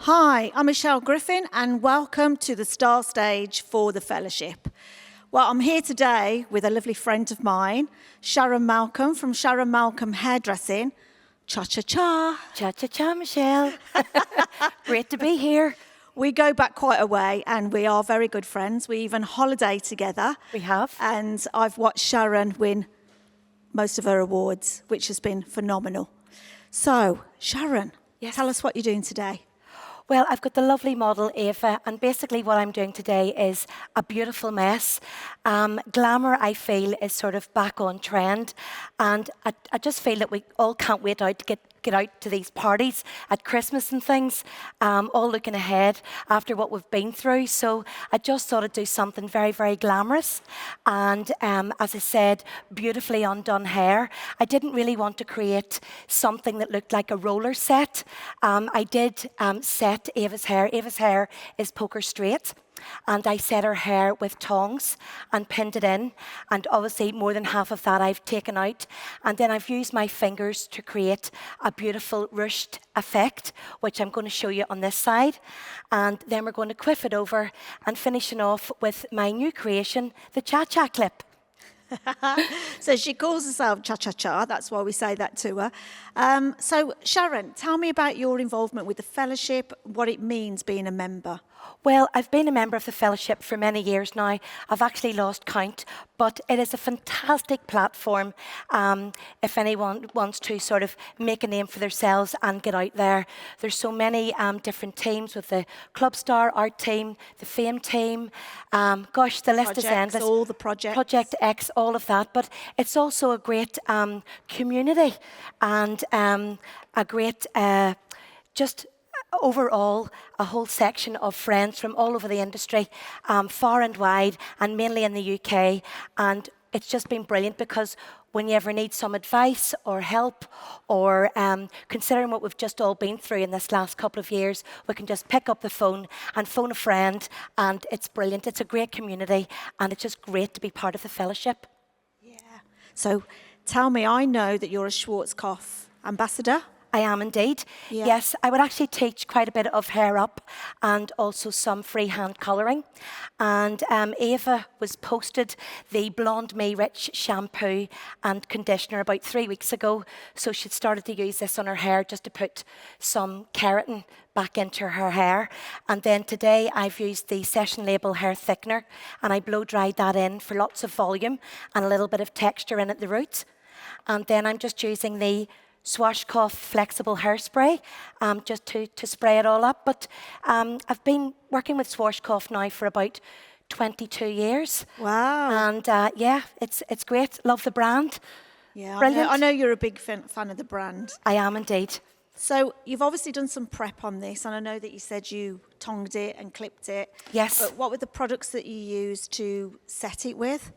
Hi, I'm Michelle Griffin and welcome to the Star Stage for the Fellowship. Well, I'm here today with a lovely friend of mine, Sharon Malcolm from Sharon Malcolm Hairdressing. Cha-cha-cha. Cha-cha-cha, Michelle. Great to be here. We go back quite a way and we are very good friends. We even holiday together. We have. And I've watched Sharon win most of her awards, which has been phenomenal. So, Sharon, Tell us what you're doing today. Well, I've got the lovely model, Ava, and basically what I'm doing today is a beautiful mess. Glamour, I feel, is sort of back on trend, and I just feel that we all can't wait out to get out to these parties at Christmas and things, all looking ahead after what we've been through. So I just thought I'd do something very, very glamorous and, as I said, beautifully undone hair. I didn't really want to create something that looked like a roller set. I did set Ava's hair. Ava's hair is poker straight. And I set her hair with tongs and pinned it in. And obviously more than half of that I've taken out. And then I've used my fingers to create a beautiful ruched effect, which I'm going to show you on this side. And then we're going to quiff it over and finishing off with my new creation, the cha-cha clip. So she calls herself Cha-Cha-Cha, that's why we say that to her. So Sharon, tell me about your involvement with the Fellowship, what it means being a member. Well, I've been a member of the Fellowship for many years now. I've actually lost count, but it is a fantastic platform if anyone wants to sort of make a name for themselves and get out there. There's so many different teams with the Club Star art team, the Fame team. Gosh, the list is endless. All the projects. Project X, all of that. But it's also a great community and a great just overall, a whole section of friends from all over the industry, far and wide, and mainly in the UK. And it's just been brilliant because when you ever need some advice or help or considering what we've just all been through in this last couple of years, we can just pick up the phone and phone a friend, and it's brilliant. It's a great community, and it's just great to be part of the Fellowship. Yeah. So tell me, I know that you're a Schwarzkopf ambassador. I am indeed. Yeah. Yes, I would actually teach quite a bit of hair up and also some freehand colouring. And Ava was posted the Blonde Me Rich shampoo and conditioner about 3 weeks ago. So she'd started to use this on her hair just to put some keratin back into her hair. And then today I've used the Session Label hair thickener and I blow dried that in for lots of volume and a little bit of texture in at the roots. And then I'm just using the Schwarzkopf flexible hairspray, just to spray it all up. But I've been working with Schwarzkopf now for about 22 years. Wow. And yeah, it's great. Love the brand. Yeah, brilliant. I know you're a big fan of the brand. I am indeed. So you've obviously done some prep on this, and I know that you said you tonged it and clipped it. Yes. But what were the products that you used to set it with?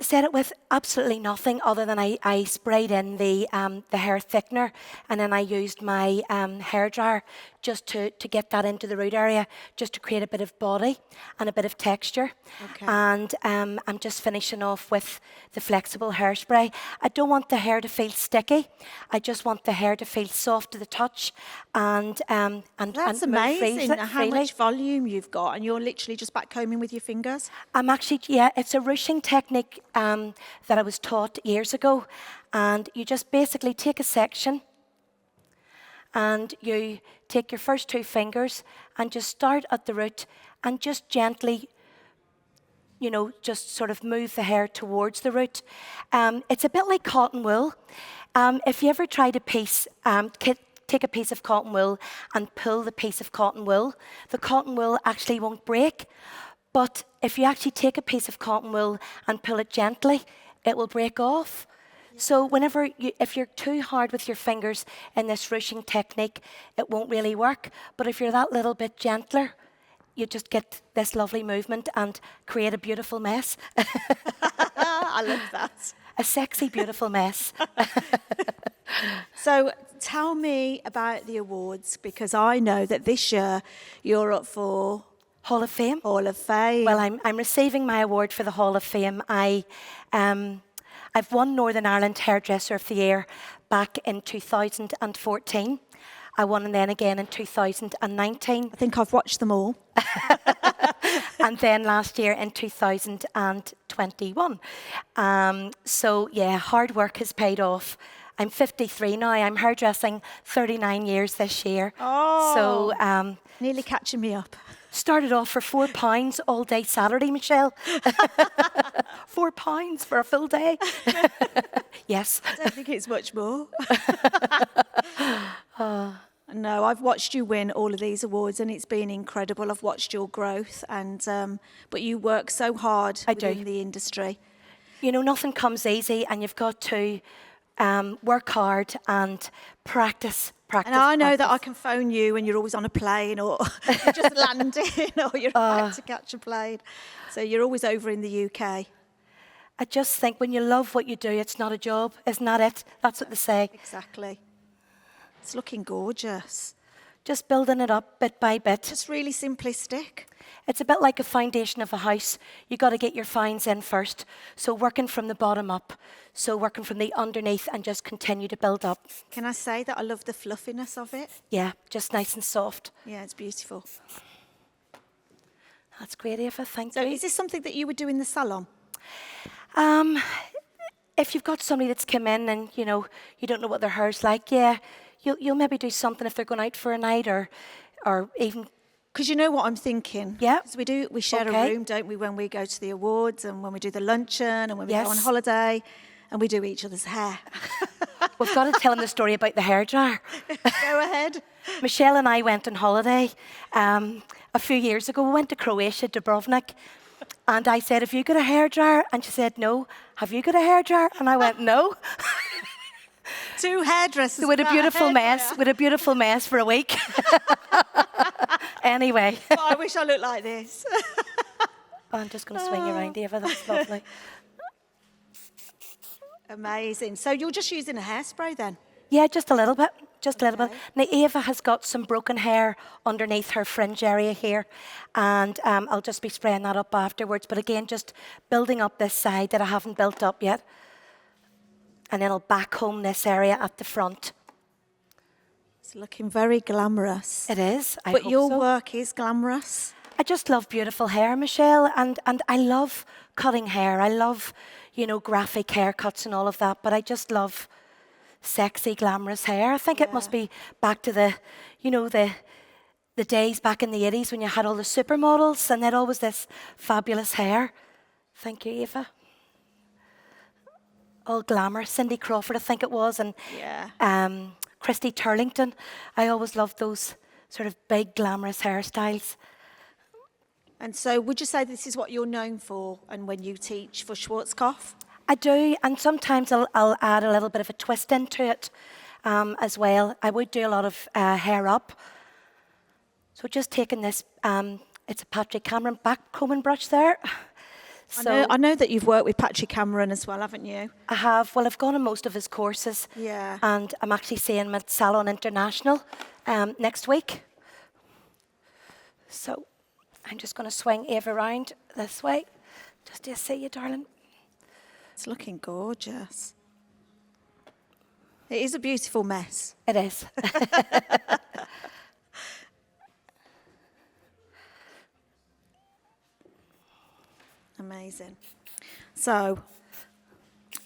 Set it with absolutely nothing other than I sprayed in the hair thickener, and then I used my hairdryer just to get that into the root area, just to create a bit of body and a bit of texture. Okay. And I'm just finishing off with the flexible hairspray. I don't want the hair to feel sticky. I just want the hair to feel soft to the touch and That's and amazing how freely. much volume you've got, and you're literally just back combing with your fingers. I'm actually, yeah, it's a ruching technique that I was taught years ago. And you just basically take a section and you take your first two fingers and just start at the root and just gently, you know, just sort of move the hair towards the root. It's a bit like cotton wool. If you ever tried a piece, take a piece of cotton wool and pull the piece of cotton wool, the cotton wool actually won't break. But if you actually take a piece of cotton wool and pull it gently, it will break off. Yeah. So if you're too hard with your fingers in this ruching technique, it won't really work. But if you're that little bit gentler, you just get this lovely movement and create a beautiful mess. I love that. A sexy, beautiful mess. So tell me about the awards, because I know that this year you're up for Hall of Fame. Hall of Fame. Well, I'm receiving my award for the Hall of Fame. I've won Northern Ireland Hairdresser of the Year back in 2014. I won then again in 2019. I think I've watched them all. And then last year in 2021. So yeah, hard work has paid off. I'm 53 now. I'm hairdressing 39 years this year. Oh, So nearly catching me up. started off for £4 all day Saturday, Michelle. £4 for a full day. Yes. I don't think it's much more. No, I've watched you win all of these awards, and it's been incredible. I've watched your growth, and but you work so hard within the industry. You know, nothing comes easy, and you've got to work hard and practice. And I know that I can phone you and you're always on a plane, or you're just landing, or you're about to catch a plane. So you're always over in the UK. I just think when you love what you do, it's not a job. Isn't that it? That's what they say. Exactly. It's looking gorgeous. Just building it up bit by bit. Just really simplistic. It's a bit like a foundation of a house. You got to get your fines in first. So working from the bottom up. So working from the underneath and just continue to build up. Can I say that I love the fluffiness of it? Yeah, just nice and soft. Yeah, it's beautiful. That's great, Eva. Thank you. So is this something that you would do in the salon? If you've got somebody that's come in and, you know, you don't know what their hair's like, yeah, you'll maybe do something if they're going out for a night or even... Because you know what I'm thinking? Yeah. 'Cause we share a room, don't we, when we go to the awards and when we do the luncheon and when we go on holiday, and we do each other's hair. We've got to tell them the story about the hairdryer. Go ahead. Michelle and I went on holiday a few years ago. We went to Croatia, Dubrovnik, and I said, have you got a hairdryer? And she said, no. Have you got a hairdryer? And I went, no. Two hairdressers. With a beautiful mess. With a beautiful mess for a week. Anyway. Oh, I wish I looked like this. Oh, I'm just going to swing you around, Eva. That's lovely. Amazing. So you're just using a hairspray then? Yeah, just a little bit. Just a little bit. Now, Eva has got some broken hair underneath her fringe area here, and I'll just be spraying that up afterwards. But again, just building up this side that I haven't built up yet. And then I'll back home this area at the front. It's looking very glamorous. It is. But your work is glamorous. I just love beautiful hair, Michelle, and I love cutting hair. I love, you know, graphic haircuts and all of that, but I just love sexy, glamorous hair. I think it must be back to the, you know, the days back in the 80s when you had all the supermodels and they had always this fabulous hair. Thank you, Eva. All glamour. Cindy Crawford, I think it was, and Christy Turlington. I always loved those sort of big, glamorous hairstyles. And so would you say this is what you're known for and when you teach for Schwarzkopf? I do, and sometimes I'll add a little bit of a twist into it as well. I would do a lot of hair up. So just taking this, it's a Patrick Cameron back combing brush there. So I know that you've worked with Patrick Cameron as well, haven't you? I have. Well, I've gone on most of his courses. Yeah. And I'm actually seeing him at Salon International next week. So I'm just going to swing Eva around this way. Just to see you, darling. It's looking gorgeous. It is a beautiful mess. It is. Amazing. So,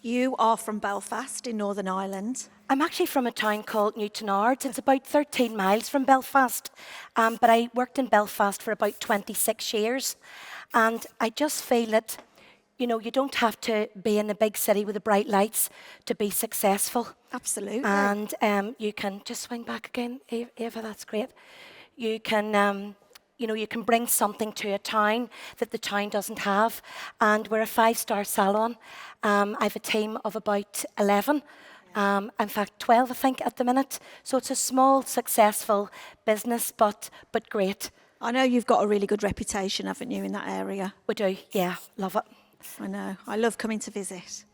you are from Belfast in Northern Ireland. I'm actually from a town called Newtownards. It's about 13 miles from Belfast. But I worked in Belfast for about 26 years. And I just feel that, you know, you don't have to be in the big city with the bright lights to be successful. Absolutely. And you can just swing back again, Eva, that's great. You can, you know, you can bring something to a town that the town doesn't have. And we're a 5-star salon. I have a team of about 11. In fact, 12, I think, at the minute. So it's a small, successful business, but great. I know you've got a really good reputation, haven't you, in that area? We do, yeah, love it. I know. I love coming to visit.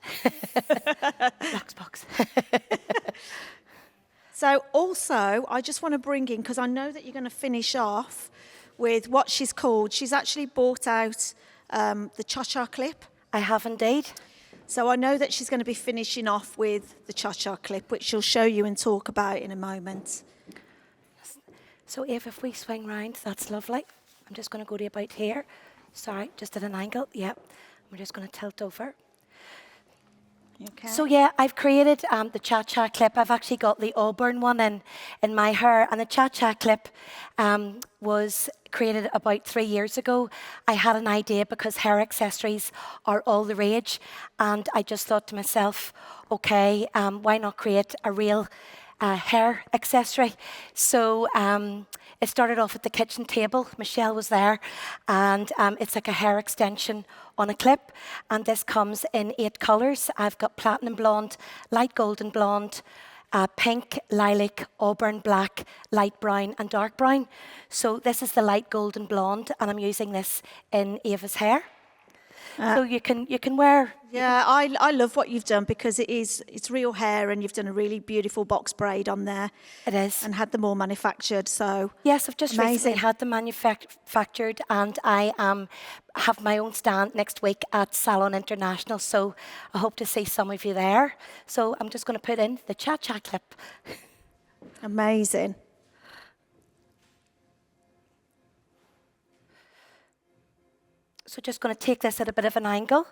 Box. So also, I just want to bring in, because I know that you're going to finish off with what she's called. She's actually bought out the cha-cha clip. I have indeed. So I know that she's going to be finishing off with the cha-cha clip, which she'll show you and talk about in a moment. So Eve, if we swing round, that's lovely. I'm just going to go to about here. Sorry, just at an angle. Yep. We're just going to tilt over. Okay. So yeah, I've created the cha-cha clip. I've actually got the auburn one in my hair, and the cha-cha clip was created about 3 years ago. I had an idea because hair accessories are all the rage, and I just thought to myself, okay, why not create a real hair accessory? So it started off at the kitchen table. Michelle was there, and it's like a hair extension on a clip, and this comes in 8 colours. I've got platinum blonde, light golden blonde, pink, lilac, auburn, black, light brown and dark brown. So this is the light golden blonde, and I'm using this in Ava's hair. So you can wear. Yeah, I love what you've done because it's real hair, and you've done a really beautiful box braid on there. It is. And had them all manufactured, so Yes, I've just amazing. recently had them manufactured, and I have my own stand next week at Salon International, so I hope to see some of you there. So I'm just going to put in the cha-cha clip. Amazing. So just going to take this at a bit of an angle,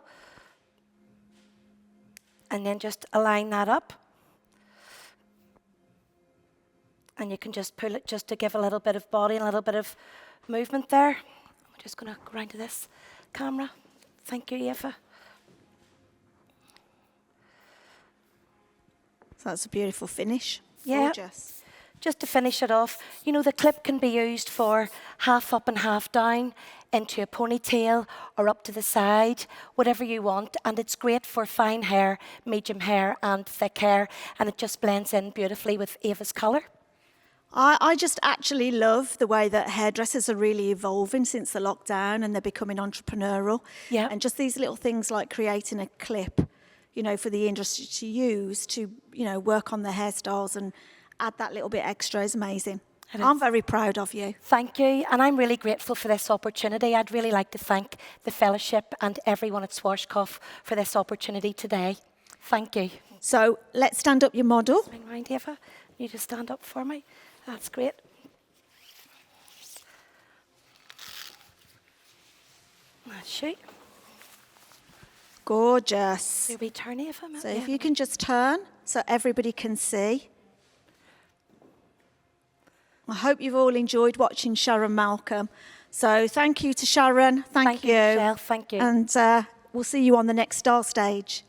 and then just align that up. And you can just pull it just to give a little bit of body and a little bit of movement there. I'm just going to go round to this camera. Thank you, Eva. So that's a beautiful finish. Yeah. Gorgeous. Just to finish it off, you know, the clip can be used for half up and half down, into a ponytail or up to the side, whatever you want. And it's great for fine hair, medium hair and thick hair. And it just blends in beautifully with Ava's colour. I just actually love the way that hairdressers are really evolving since the lockdown, and they're becoming entrepreneurial. Yeah. And just these little things like creating a clip, you know, for the industry to use to, you know, work on their hairstyles and add that little bit extra is amazing. It is. I'm very proud of you. Thank you, and I'm really grateful for this opportunity. I'd really like to thank the fellowship and everyone at Schwarzkopf for this opportunity today. Thank you. So let's stand up your model. Swing round, Eva. You just stand up for me. That's great. That's shoot. Gorgeous. Do we turn, Eva? So if you can just turn so everybody can see. I hope you've all enjoyed watching Sharon Malcolm. So thank you to Sharon. Thank you. Michelle. Thank you. And we'll see you on the next Star Stage.